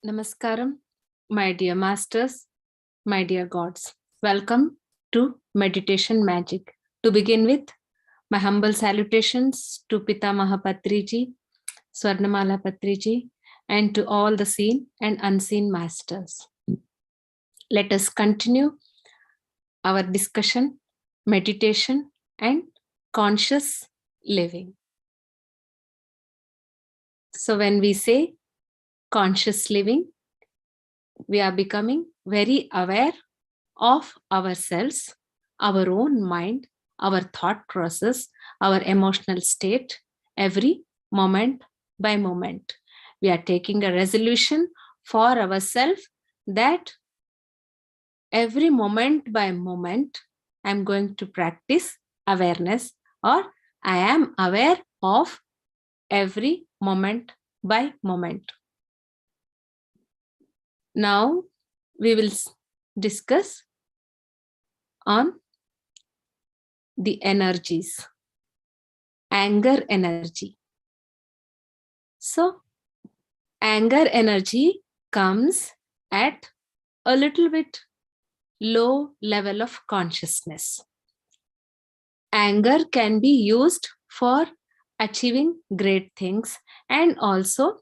Namaskaram, my dear masters, my dear gods. Welcome to Meditation Magic. To begin with, my humble salutations to Pitamaha Patriji, Swarnamala Patriji, and to all the seen and unseen masters. Let us continue our discussion, meditation, and conscious living. So, when we say conscious living, we are becoming very aware of ourselves, our own mind, our thought process, our emotional state, every moment by moment. We are taking a resolution for ourselves that every moment by moment, I'm going to practice awareness, or I am aware of every moment by moment. Now, we will discuss on the energies, anger energy. So, anger energy comes at a little bit low level of consciousness. Anger can be used for achieving great things, and also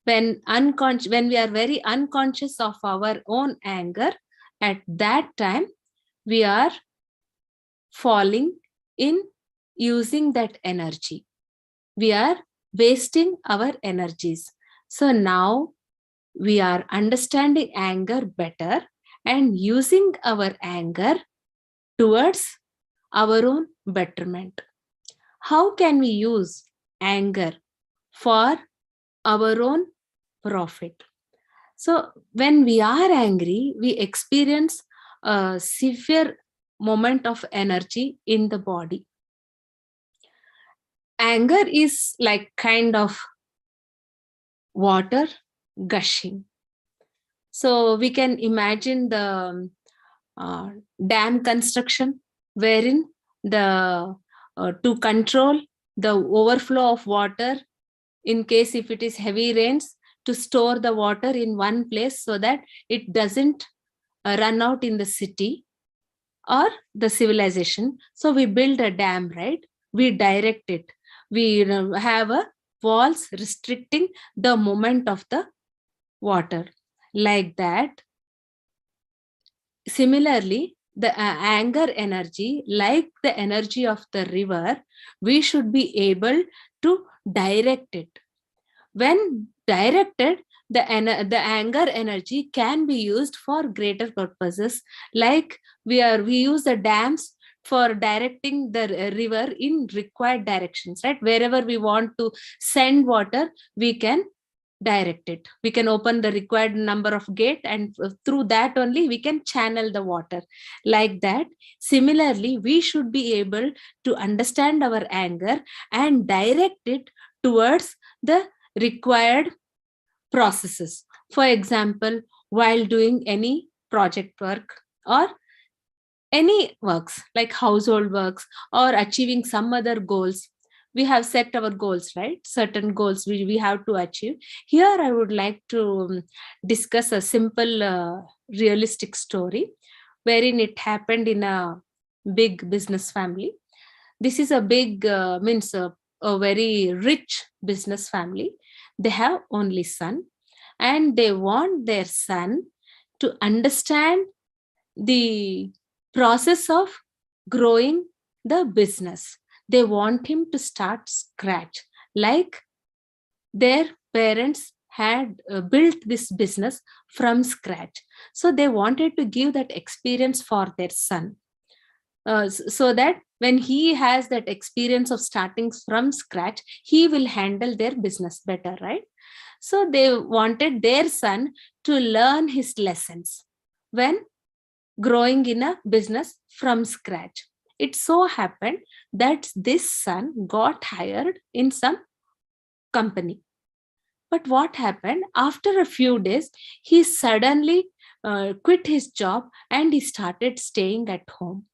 when we are very unconscious of our own anger, at that time we are falling in using that energy. We are wasting our energies. So now we are understanding anger better and using our anger towards our own betterment. How can we use anger for our own profit? So when we are angry, we experience a severe moment of energy in the body. Anger is like kind of water gushing. So we can imagine the dam construction, wherein the to control the overflow of water, in case if it is heavy rains, to store the water in one place so that it doesn't run out in the city or the civilization. So we build a dam, right? We direct it. We have a walls restricting the movement of the water. Like that, similarly, the anger energy, like the energy of the river, we should be able to direct it. When directed, the anger energy can be used for greater purposes, like we use the dams for directing the river in required directions, right? Wherever we want to send water, we can direct it. We can open the required number of gate, and through that only we can channel the water. Like that, similarly, we should be able to understand our anger and direct it towards the required processes. For example, while doing any project work or any works like household works or achieving some other goals, we have set our goals, right? Certain goals we have to achieve. Here I would like to discuss a simple realistic story wherein it happened in a big business family. This is a big means a very rich business family. They have only son, and they want their son to understand the process of growing the business. They want him to start scratch, like their parents had built this business from scratch. So they wanted to give that experience for their son, so that when he has that experience of starting from scratch, he will handle their business better, right? So they wanted their son to learn his lessons when growing in a business from scratch. It so happened that this son got hired in some company. But what happened? After a few days, he suddenly quit his job and he started staying at home.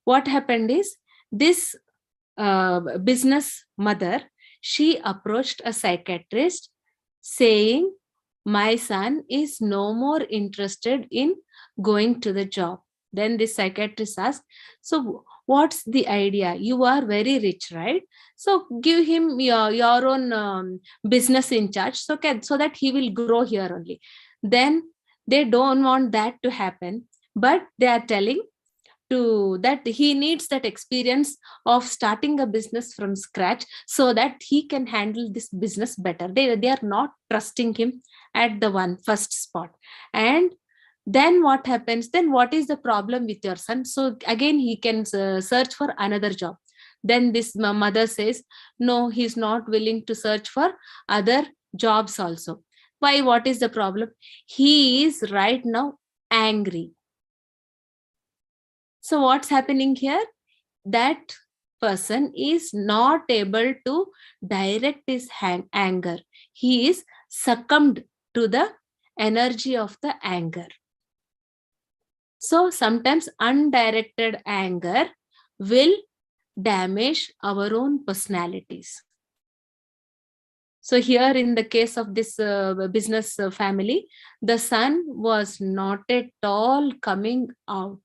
What happened is, this business mother, she approached a psychiatrist saying, my son is no more interested in going to the job. Then the psychiatrist asked, so what's the idea? You are very rich, right? So give him your own business in charge, so that he will grow here only. Then they don't want that to happen, but they are telling to that he needs that experience of starting a business from scratch so that he can handle this business better. They are not trusting him at the first spot. And then what happens? Then what is the problem with your son? So again he can search for another job. Then this mother says, no, he's not willing to search for other jobs also. Why? What is the problem? He is right now angry. So what's happening here? That person is not able to direct his anger. He is succumbed to the energy of the anger. So sometimes undirected anger will damage our own personalities. So here in the case of this business family, the son was not at all coming out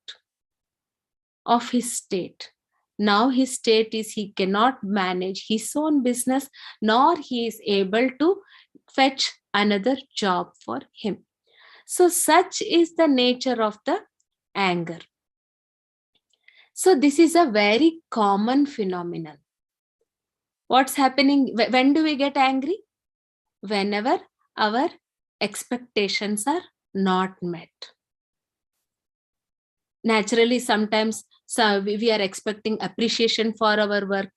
of his state. Now his state is he cannot manage his own business, nor he is able to fetch another job for him. So such is the nature of the anger. So this is a very common phenomenon. What's happening? When do we get angry? Whenever our expectations are not met. Naturally, sometimes we are expecting appreciation for our work,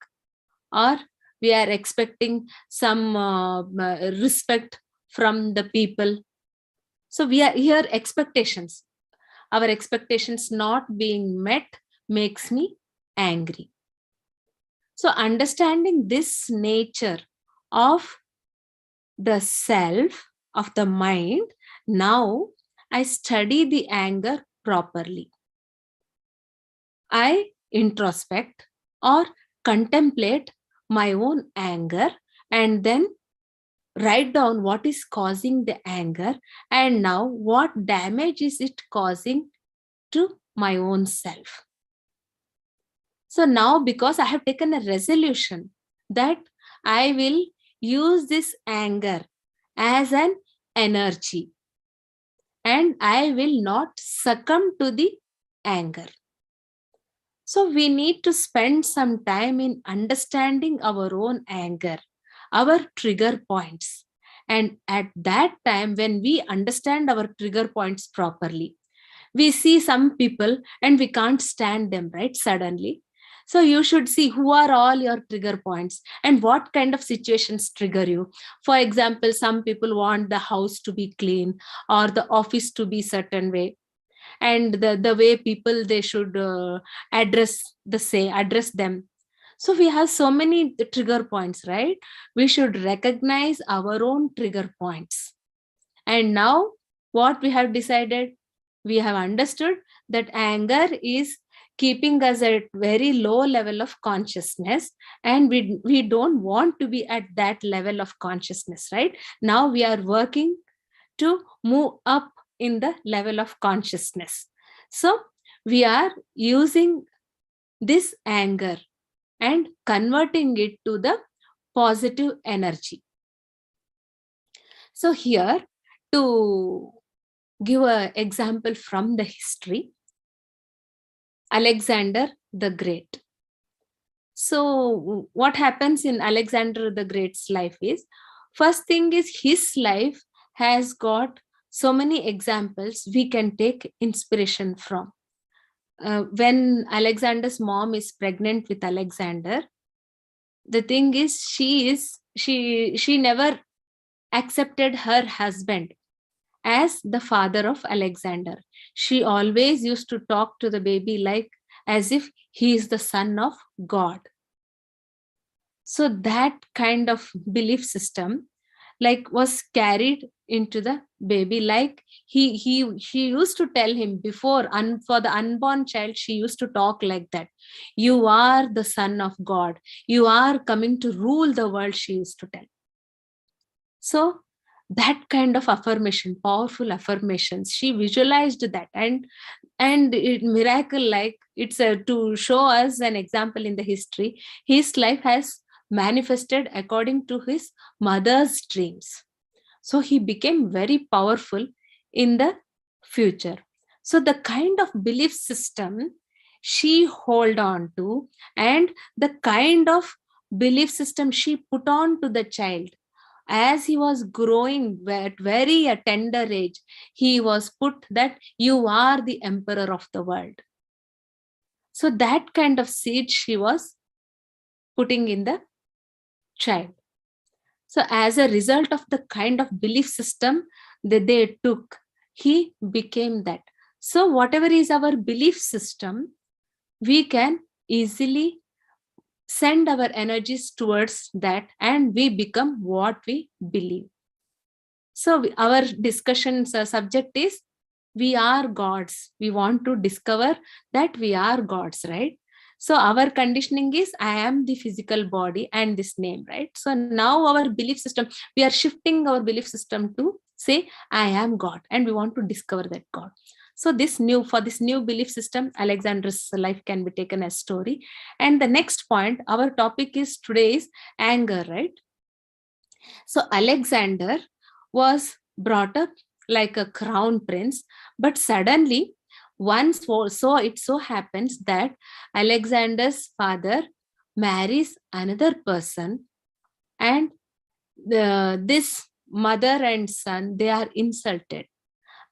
or we are expecting some respect from the people. So we are here expectations. Our expectations not being met makes me angry. So understanding this nature of the self, of the mind, now I study the anger properly. I introspect or contemplate my own anger and then write down what is causing the anger and now what damage is it causing to my own self. So now, because I have taken a resolution that I will use this anger as an energy and I will not succumb to the anger. So we need to spend some time in understanding our own anger, our trigger points. And at that time, when we understand our trigger points properly, we see some people and we can't stand them, right? Suddenly. So you should see who are all your trigger points and what kind of situations trigger you. For example, some people want the house to be clean or the office to be certain way, and the way people they should address them. So we have so many trigger points, right? We should recognize our own trigger points. And now what we have decided, we have understood that anger is keeping us at very low level of consciousness, and we don't want to be at that level of consciousness, right? Now we are working to move up in the level of consciousness. So we are using this anger and converting it to the positive energy. So here, to give an example from the history, Alexander the Great. So what happens in Alexander the Great's life is, first thing is his life has got so many examples we can take inspiration from. When Alexander's mom is pregnant with Alexander, the thing is she never accepted her husband as the father of Alexander. She always used to talk to the baby like as if he is the son of God. So that kind of belief system like was carried into the baby. Like she used to tell him before, for the unborn child, she used to talk like that. You are the son of God. You are coming to rule the world, she used to tell. So That kind of affirmation, powerful affirmations, she visualized that. And it miracle, like it's to show us an example in the history. His life has manifested according to his mother's dreams, so he became very powerful in the future. So the kind of belief system she hold on to, and the kind of belief system she put on to the child as he was growing at very a tender age, he was put that you are the emperor of the world. So that kind of seed she was putting in the child. So as a result of the kind of belief system that they took, he became that. So whatever is our belief system, we can easily send our energies towards that, and we become what we believe. So our discussion subject is we are gods. We want to discover that we are gods, right? So our conditioning is I am the physical body and this name, right? So now our belief system, we are shifting our belief system to say I am God, and we want to discover that God. So this new belief system, Alexander's life can be taken as story. And the next point, our topic is today is anger, right? So Alexander was brought up like a crown prince, but suddenly so it so happens that Alexander's father marries another person, and this mother and son, they are insulted.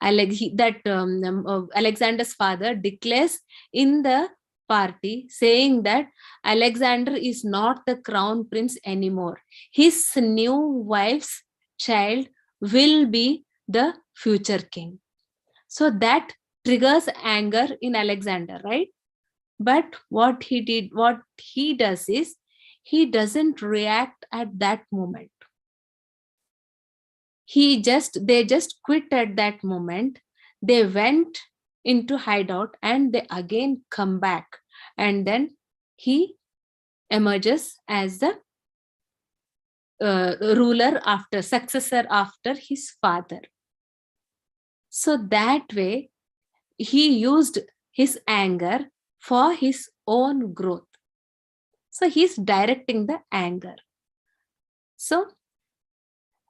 Alexander's father declares in the party saying that Alexander is not the crown prince anymore. His new wife's child will be the future king. So that triggers anger in Alexander, right? But what he does is he doesn't react at that moment. They just quit at that moment. They went into hideout and they again come back, and then he emerges as the ruler after successor after his father. So that way he used his anger for his own growth. So he's directing the anger. So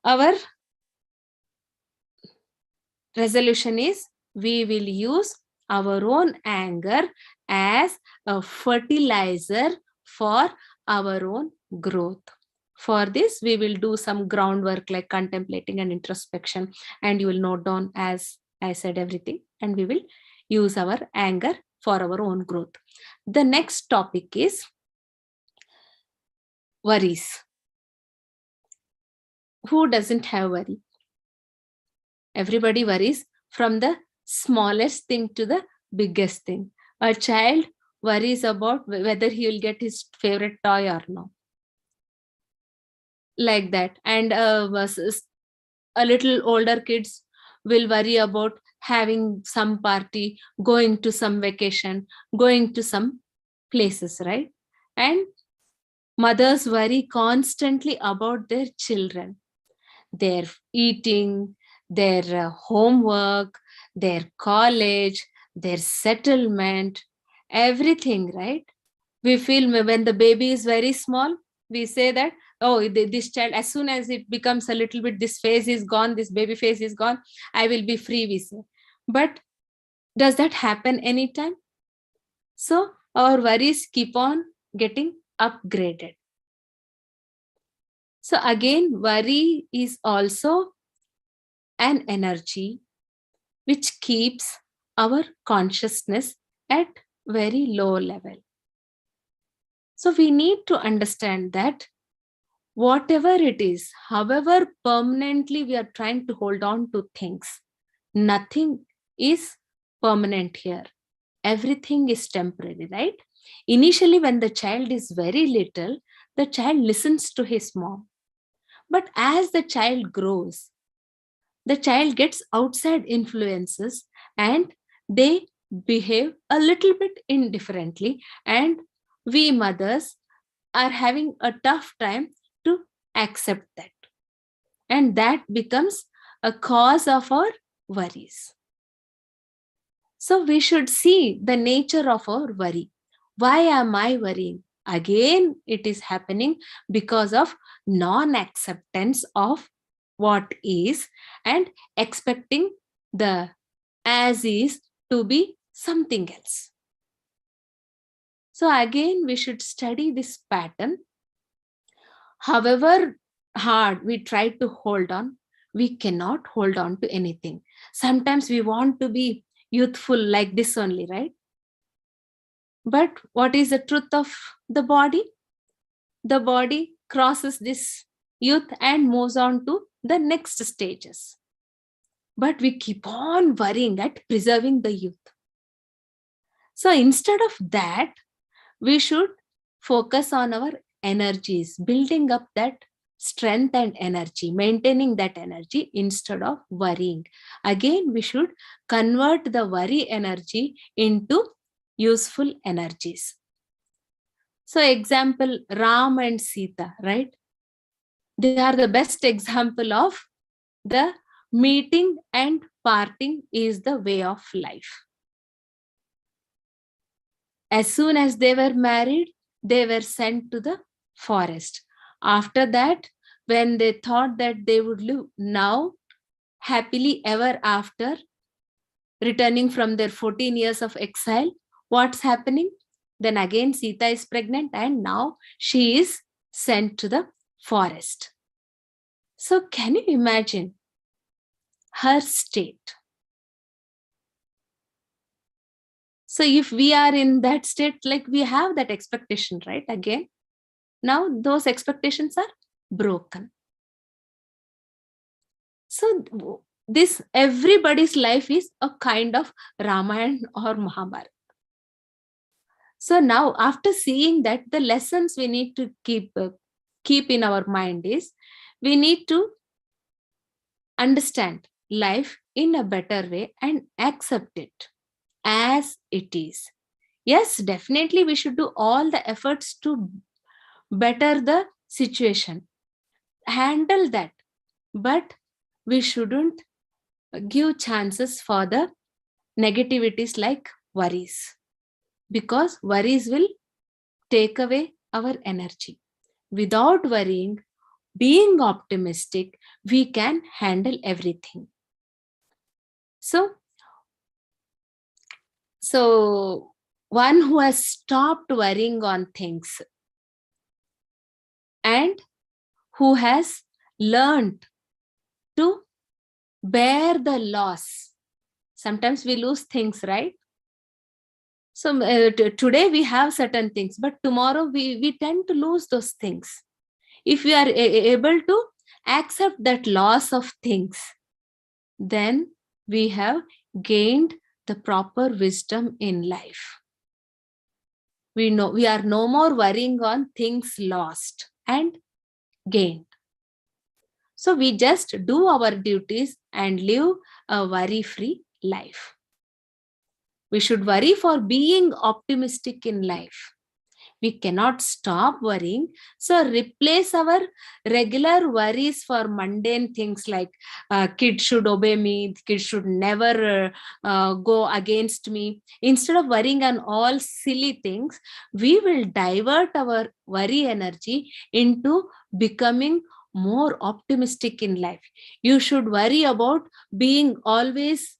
our resolution is we will use our own anger as a fertilizer for our own growth. For this, we will do some groundwork like contemplating and introspection, and you will note down as I said everything, and we will use our anger for our own growth. The next topic is worries. Who doesn't have worry? Everybody worries, from the smallest thing to the biggest thing. A child worries about whether he will get his favorite toy or no, like that. And a little older kids will worry about having some party, going to some vacation, going to some places, right? And mothers worry constantly about their children, their eating, their homework, their college, their settlement, everything, right? We feel when the baby is very small, we say that, oh, this child, as soon as it becomes a little bit, this phase is gone, this baby phase is gone, I will be free, we say. But does that happen anytime? So our worries keep on getting upgraded. So again, worry is also an energy which keeps our consciousness at very low level. So we need to understand that whatever it is, however permanently we are trying to hold on to things, nothing is permanent here. Everything is temporary, right? Initially, when the child is very little, the child listens to his mom. But as the child grows, the child gets outside influences and they behave a little bit indifferently, and we mothers are having a tough time to accept that. and that becomes a cause of our worries. So we should see the nature of our worry. Why am I worrying? Again, it is happening because of non acceptance of what is and expecting the as is to be something else. So again, we should study this pattern. However hard we try to hold on, we cannot hold on to anything. Sometimes we want to be youthful like this only, right? But what is the truth of the body? The body crosses this youth and moves on to the next stages. But we keep on worrying at preserving the youth. So instead of that, we should focus on our energies, building up that strength and energy, maintaining that energy instead of worrying. Again, we should convert the worry energy into useful energies. So example, Ram and Sita, right? They are the best example of the meeting and parting is the way of life. As soon as they were married, they were sent to the forest. After that, when they thought that they would live now happily ever after, returning from their 14 years of exile, what's happening? Then again, Sita is pregnant and now she is sent to the forest. So, can you imagine her state? So, if we are in that state, like we have that expectation, right? Again, now those expectations are broken. So, this everybody's life is a kind of Ramayana or Mahabharata. So now, after seeing that, the lessons we need to keep in our mind is we need to understand life in a better way and accept it as it is. Yes, definitely we should do all the efforts to better the situation, handle that, but we shouldn't give chances for the negativities like worries, because worries will take away our energy. Without worrying, being optimistic, we can handle everything. So one who has stopped worrying on things and who has learned to bear the loss. Sometimes we lose things, right? So today we have certain things, but tomorrow we tend to lose those things. If we are able to accept that loss of things, then we have gained the proper wisdom in life. We know we are no more worrying on things lost and gained. So we just do our duties and live a worry-free life. We should worry for being optimistic in life. We cannot stop worrying. So replace our regular worries for mundane things like kids should obey me, kids should never go against me. Instead of worrying on all silly things, we will divert our worry energy into becoming more optimistic in life. You should worry about being always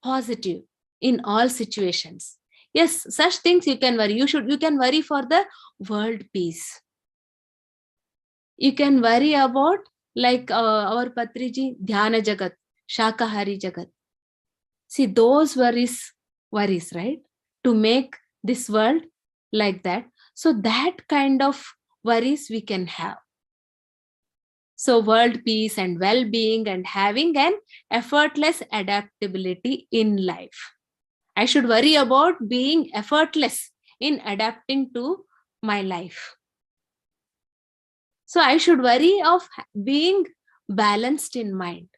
positive in all situations. Yes, such things you can worry. You can worry for the world peace. You can worry about like our Patriji, Dhyana Jagat, Shakahari Jagat. See, those worries, right? To make this world like that. So that kind of worries we can have. So world peace and well-being and having an effortless adaptability in life. I should worry about being effortless in adapting to my life. So I should worry of being balanced in mind.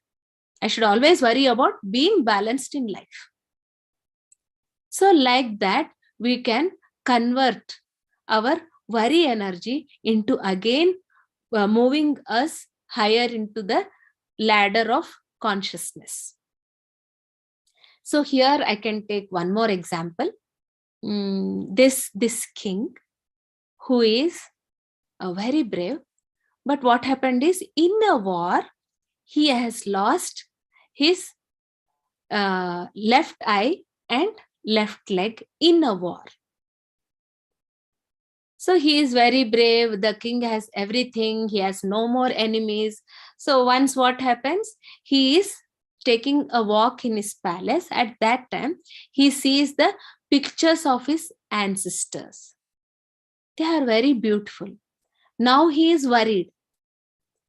I should always worry about being balanced in life. So like that, we can convert our worry energy into again moving us higher into the ladder of consciousness. So here I can take one more example. This king who is very brave, but what happened is, in a war he has lost his left eye and left leg in a war. So he is very brave. The king has everything. He has no more enemies. So once what happens, he is taking a walk in his palace. At that time, he sees the pictures of his ancestors. They are very beautiful. Now he is worried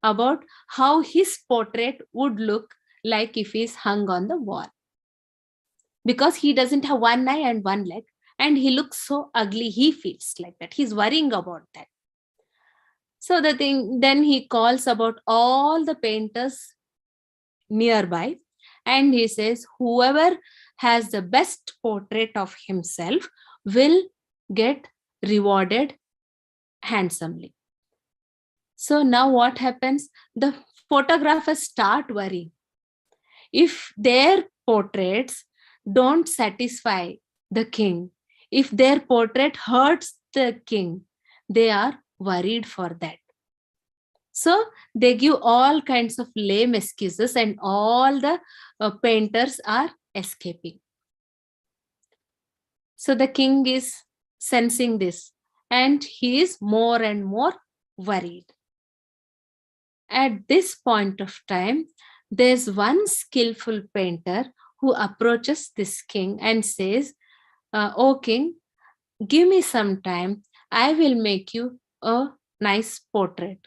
about how his portrait would look like if he is hung on the wall. Because he doesn't have one eye and one leg, and he looks so ugly, he feels like that. He's worrying about that. So then he calls about all the painters nearby, and he says, whoever has the best portrait of himself will get rewarded handsomely. So now what happens? The photographers start worrying. If their portraits don't satisfy the king, if their portrait hurts the king, they are worried for that. So they give all kinds of lame excuses, and all the painters are escaping. So the king is sensing this, and he is more and more worried. At this point of time, there's one skillful painter who approaches this king and says, "O king, give me some time. I will make you a nice portrait."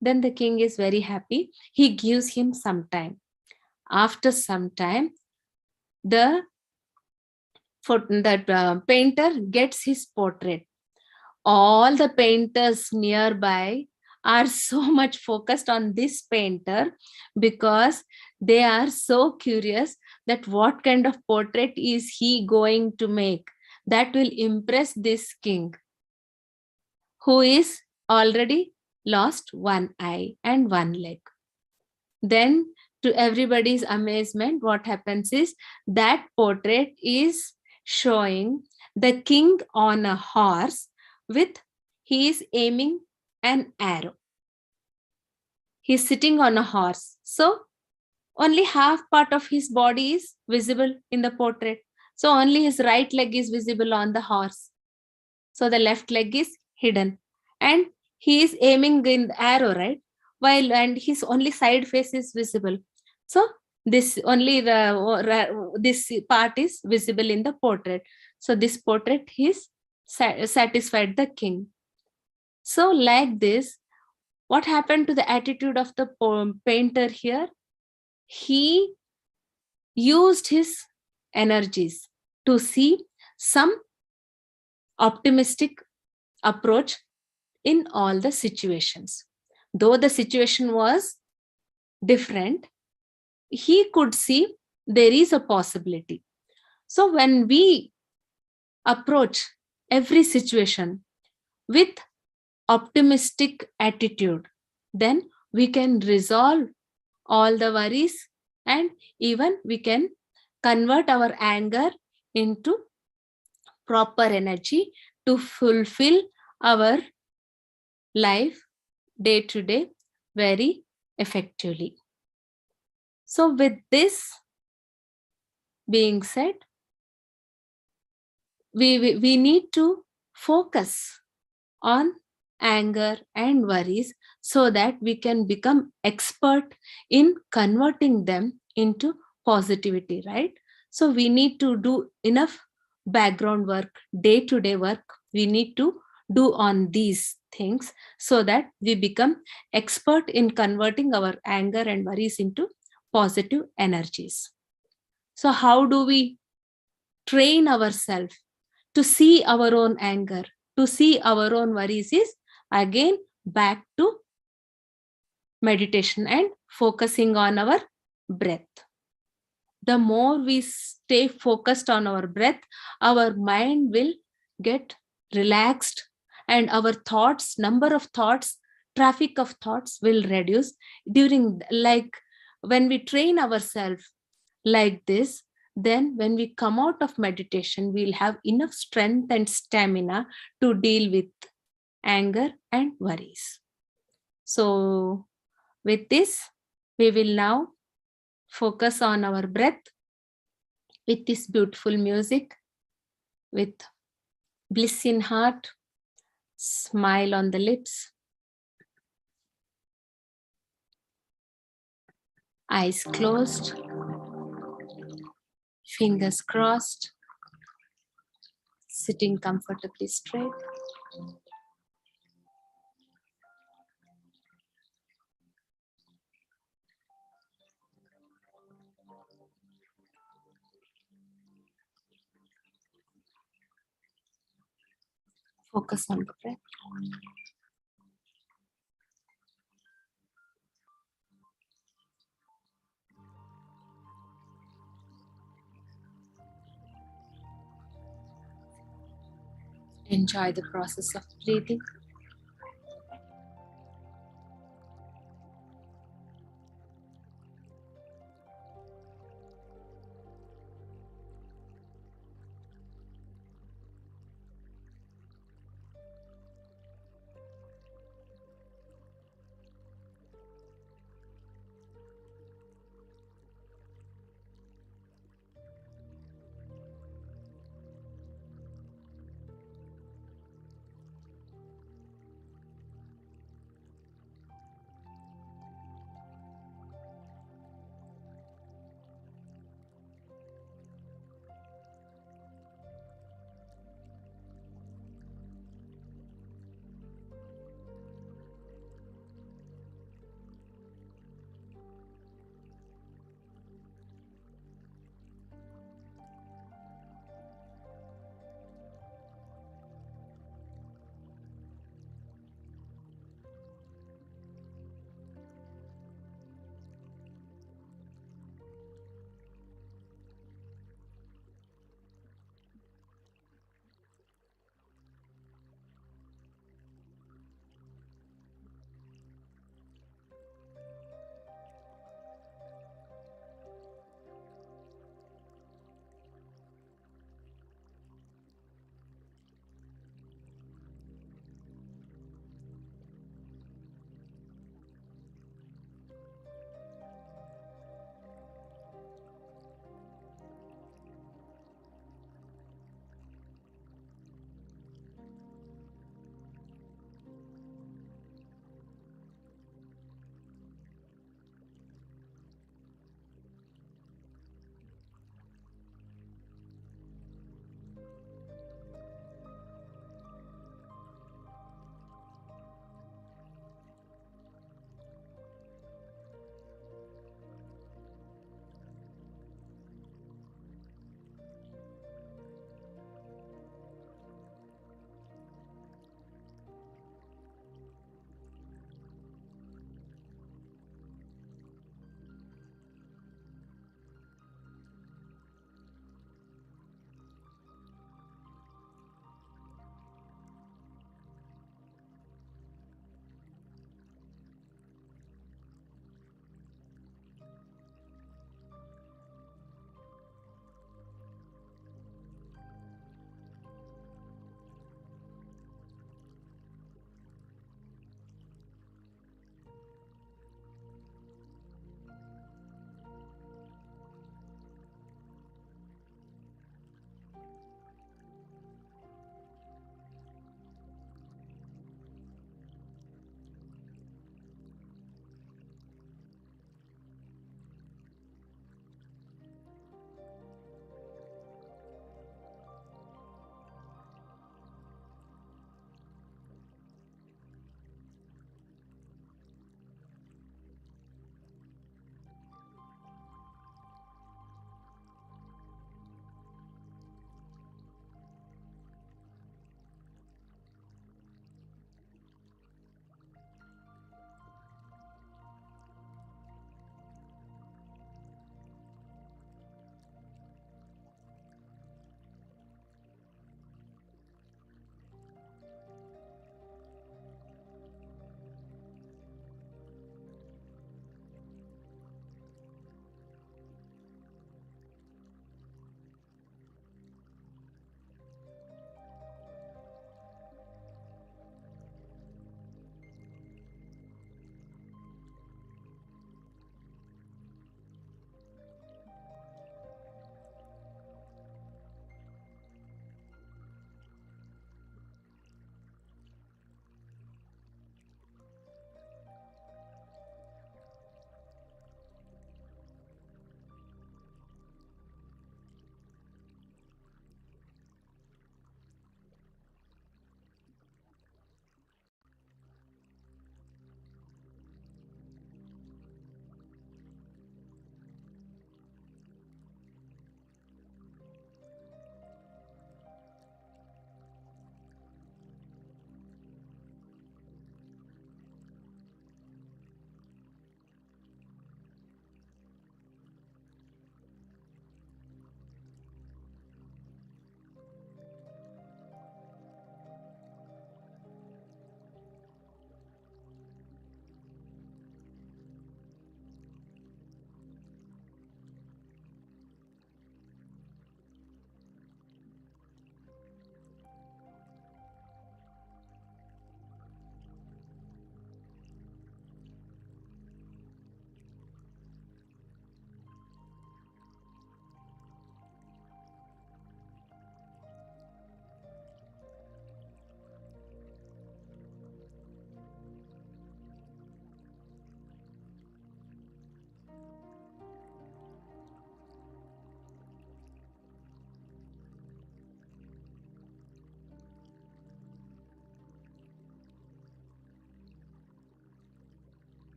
Then the king is very happy. He gives him some time. After some time, the painter gets his portrait. All the painters nearby are so much focused on this painter, because they are so curious that what kind of portrait is he going to make that will impress this king, who is already lost one eye and one leg. Then, to everybody's amazement, what happens is that portrait is showing the king on a horse with, he is aiming an arrow. He's sitting on a horse. So only half part of his body is visible in the portrait. So only his right leg is visible on the horse. So the left leg is hidden. And he is aiming in the arrow, right? And his only side face is visible. So this only this part is visible in the portrait. So this portrait is satisfied the king. So like this, what happened to the attitude of the painter here? He used his energies to see some optimistic approach in all the situations. Though the situation was different, he could see there is a possibility. So when we approach every situation with optimistic attitude, then we can resolve all the worries, and even we can convert our anger into proper energy to fulfill our life day to day very effectively. So with this being said, we need to focus on anger and worries so that we can become expert in converting them into positivity, right? So we need to do enough background work, day-to-day work we need to do on these things, so that we become expert in converting our anger and worries into positive energies. So how do we train ourselves to see our own anger, to see our own worries? Is again back to meditation and focusing on our breath. The more we stay focused on our breath, our mind will get relaxed, and our thoughts, number of thoughts, traffic of thoughts will reduce. During, like, When we train ourselves like this, then when we come out of meditation, we'll have enough strength and stamina to deal with anger and worries. So, with this, we will now focus on our breath with this beautiful music, with bliss in heart, smile on the lips, eyes closed, fingers crossed, sitting comfortably straight. Focus on the breath. Enjoy the process of breathing.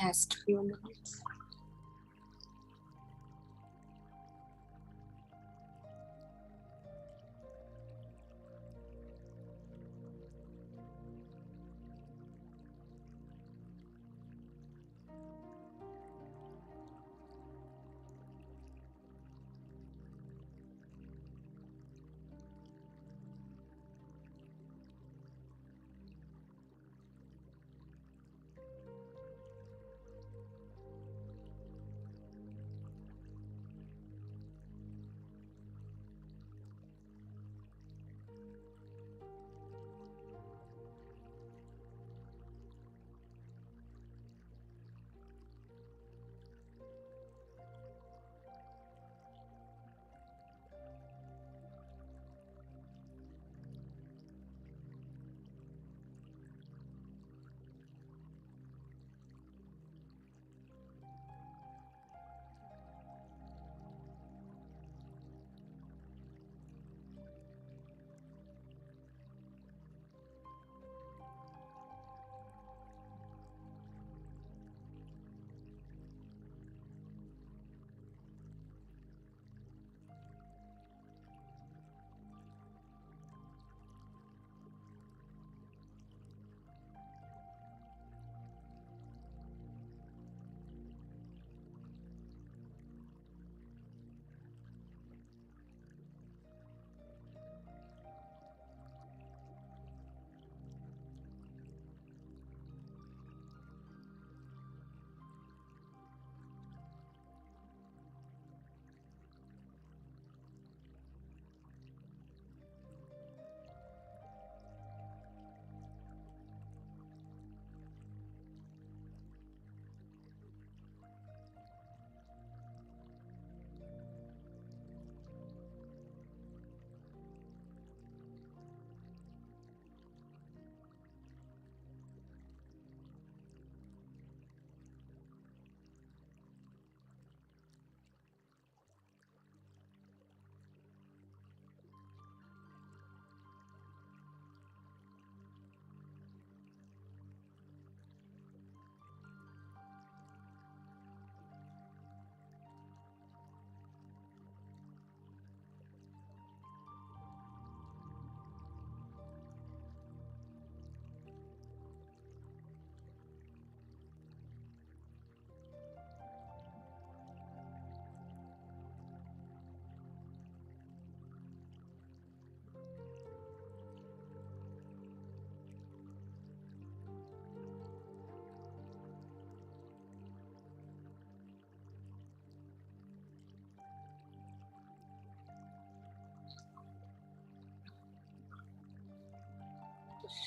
Last few minutes.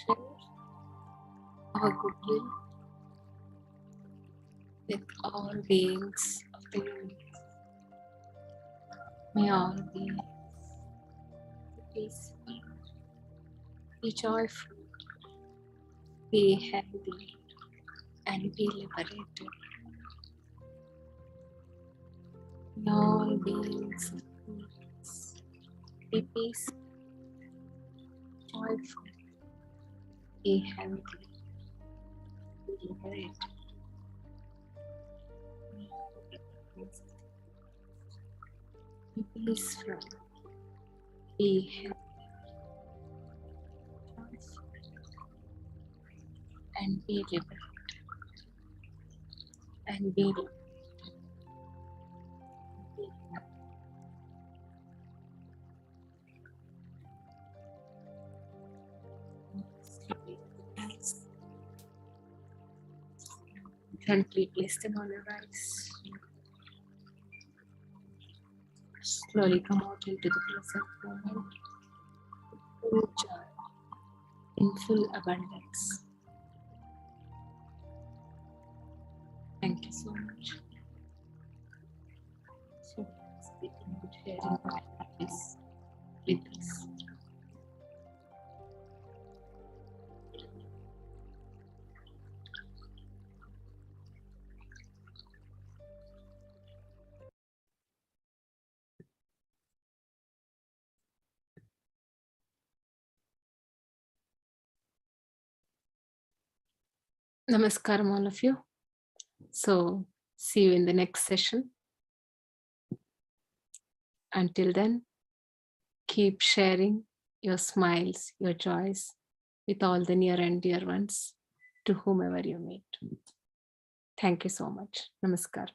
Share our goodwill with all beings of the universe. May all beings be peaceful, be joyful, be healthy, and be liberated. May all beings of the universe be peaceful, joyful, be healthy, be liberated. Be peaceful, be healthy, joyful, and be liberated. And be liberated. Gently place them on your eyes. Slowly come out into the present moment. Full joy, in full abundance. Thank you so much. So, speaking and sharing my happiness with us. Namaskaram, all of you. So see you in the next session. Until then, keep sharing your smiles, your joys with all the near and dear ones to whomever you meet. Thank you so much. Namaskar.